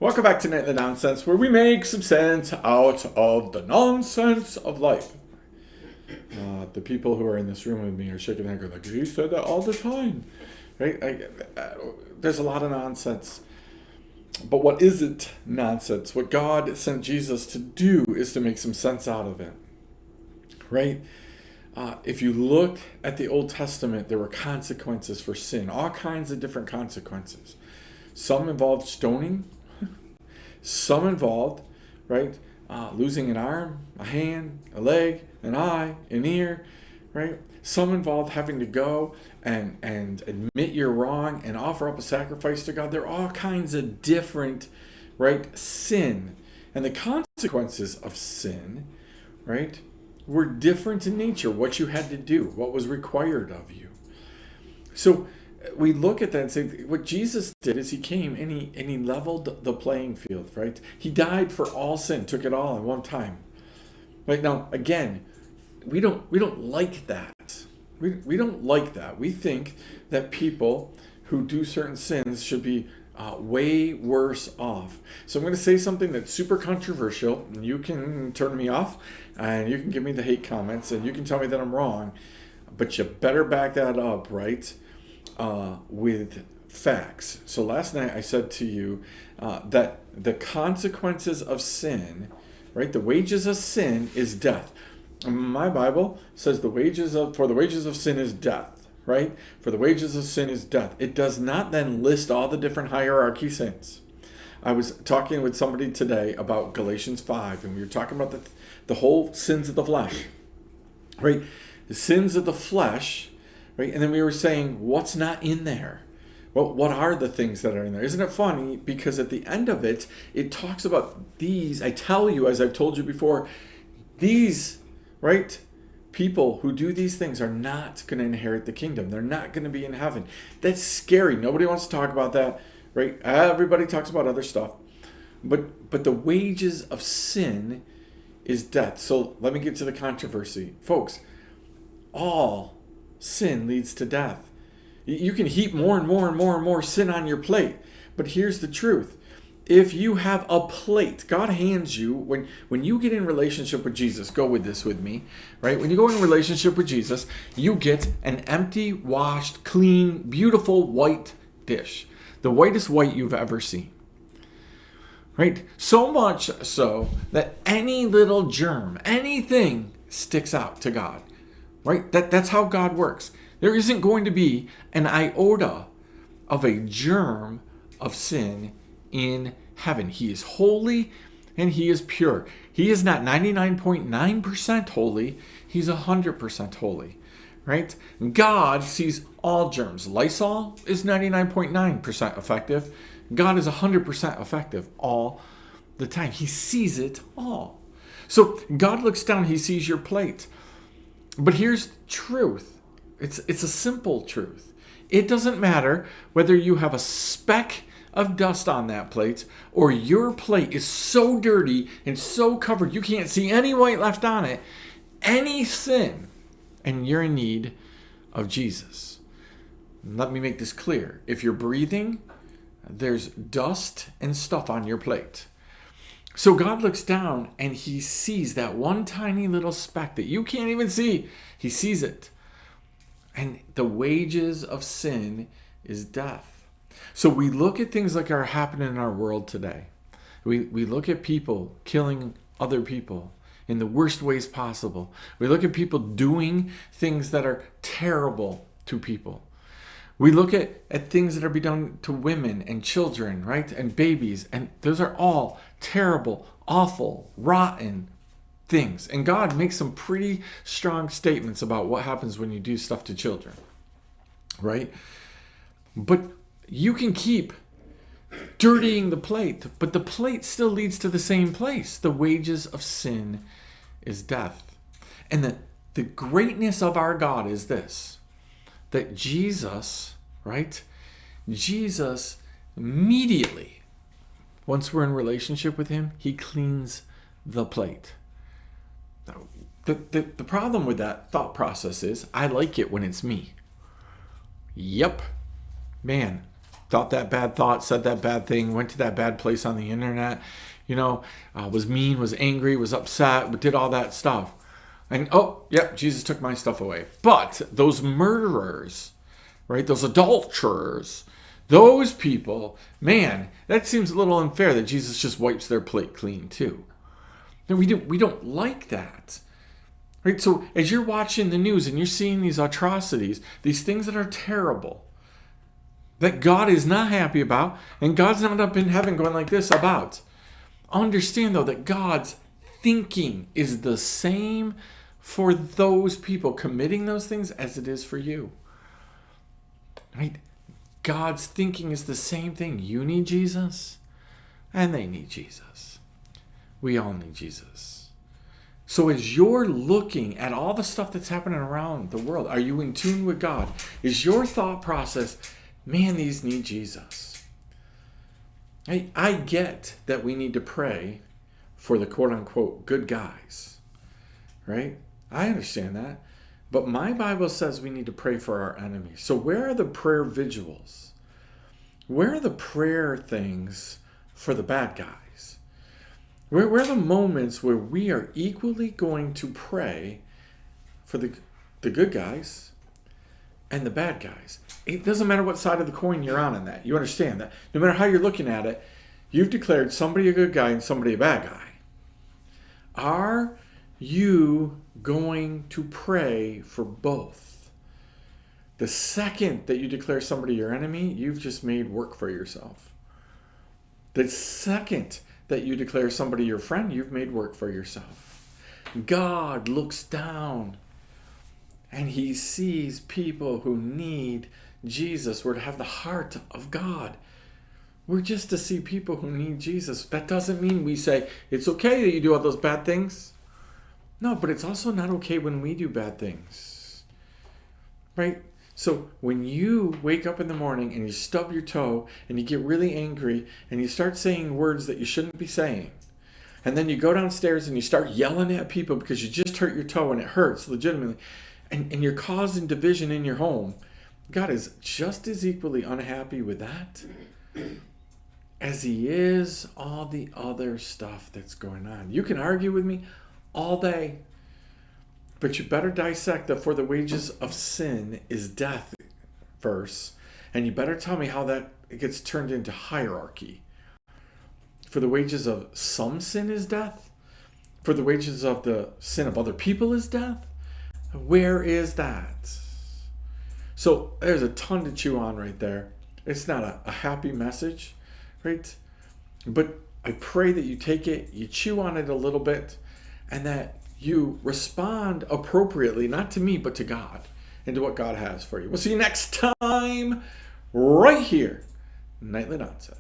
Welcome back to Nightly Nonsense, where we make some sense out of the nonsense of life. The people who are in this room with me are shaking their head like, you said that all the time. Right? There's a lot of nonsense. But what isn't nonsense? What God sent Jesus to do is to make some sense out of it. Right? If you look at the Old Testament, there were consequences for sin. All kinds of different consequences. Some involved stoning. Some involved, right, losing an arm, a hand, a leg, an eye, an ear, right? Some involved having to go and admit you're wrong and offer up a sacrifice to God. There are all kinds of different, right, sin. And the consequences of sin, right, were different in nature. What you had to do, what was required of you. So we look at that and say, what Jesus did is he came and he leveled the playing field, right? He died for all sin, took it all at one time. Right now, again, we don't like that. We don't like that. We think that people who do certain sins should be way worse off. So I'm going to say something that's super controversial. And you can turn me off, and you can give me the hate comments, and you can tell me that I'm wrong. But you better back that up, right? With facts. So last night I said to you that the consequences of sin, right? The wages of sin is death. My Bible says for the wages of sin is death, right? For the wages of sin is death. It does not then list all the different hierarchy sins. I was talking with somebody today about Galatians 5, and we were talking about the whole sins of the flesh, right? The sins of the flesh. Right? And then we were saying, what's not in there? Well, what are the things that are in there? Isn't it funny? Because at the end of it, it talks about these. I tell you, as I've told you before, these, right, people who do these things are not going to inherit the kingdom. They're not going to be in heaven. That's scary. Nobody wants to talk about that, right? Everybody talks about other stuff. But the wages of sin is death. So let me get to the controversy. Folks, all sin leads to death. You can heap more and more and more and more sin on your plate. But here's the truth. If you have a plate, God hands you, when you get in relationship with Jesus, go with this with me, right? When you go in relationship with Jesus, you get an empty, washed, clean, beautiful white dish. The whitest white you've ever seen. Right? So much so that any little germ, anything sticks out to God. Right? That's how God works. There isn't going to be an iota of a germ of sin in heaven. He is holy and he is pure. He is not 99.9% holy. He's 100% holy. Right? God sees all germs. Lysol is 99.9% effective. God is 100% effective all the time. He sees it all. So God looks down, he sees your plate. But here's the truth. It's a simple truth. It doesn't matter whether you have a speck of dust on that plate or your plate is so dirty and so covered you can't see any white left on it. Any sin, and you're in need of Jesus. Let me make this clear. If you're breathing, there's dust and stuff on your plate. So God looks down and he sees that one tiny little speck that you can't even see. He sees it. And the wages of sin is death. So we look at things like are happening in our world today. We look at people killing other people in the worst ways possible. We look at people doing things that are terrible to people. We look at things that are being done to women and children, right? And babies. And those are all terrible, awful, rotten things. And God makes some pretty strong statements about what happens when you do stuff to children, right? But you can keep dirtying the plate, but the plate still leads to the same place. The wages of sin is death. And the greatness of our God is this. That Jesus, right? Jesus immediately, once we're in relationship with him, he cleans the plate. The problem with that thought process is I like it when it's me. Yep. Man, thought that bad thought, said that bad thing, went to that bad place on the internet, was mean, was angry, was upset, did all that stuff. And, Jesus took my stuff away. But those murderers, right, those adulterers, those people, man, that seems a little unfair that Jesus just wipes their plate clean too. No, we don't like that. Right? So as you're watching the news and you're seeing these atrocities, these things that are terrible, that God is not happy about, and God's not up in heaven going like this about, understand though that God's thinking is the same for those people committing those things as it is for you. Right? God's thinking is the same thing. You need Jesus, and they need Jesus. We all need Jesus. So as you're looking at all the stuff that's happening around the world, are you in tune with God? Is your thought process, man, these need Jesus? I get that we need to pray for the quote-unquote good guys, right? I understand that. But my Bible says we need to pray for our enemies. So where are the prayer vigils? Where are the prayer things for the bad guys? Where are the moments where we are equally going to pray for the good guys and the bad guys? It doesn't matter what side of the coin you're on in that. You understand that. No matter how you're looking at it, you've declared somebody a good guy and somebody a bad guy. Are you going to pray for both? The second that you declare somebody your enemy, you've just made work for yourself. The second that you declare somebody your friend, you've made work for yourself. God looks down and he sees people who need Jesus. We're to have the heart of God. We're just to see people who need Jesus. That doesn't mean we say, it's okay that you do all those bad things. No, but it's also not okay when we do bad things. Right? So when you wake up in the morning and you stub your toe and you get really angry and you start saying words that you shouldn't be saying, and then you go downstairs and you start yelling at people because you just hurt your toe and it hurts legitimately, and you're causing division in your home, God is just as equally unhappy with that as he is all the other stuff that's going on. You can argue with me all day, but you better dissect the for the wages of sin is death verse, and you better tell me how that gets turned into hierarchy. For the wages of some sin is death? For the wages of the sin of other people is death? Where is that? So there's a ton to chew on right there. It's not a happy message, right? But I pray that you take it, you chew on it a little bit, and that you respond appropriately, not to me, but to God, and to what God has for you. We'll see you next time, right here, Nightly Onset.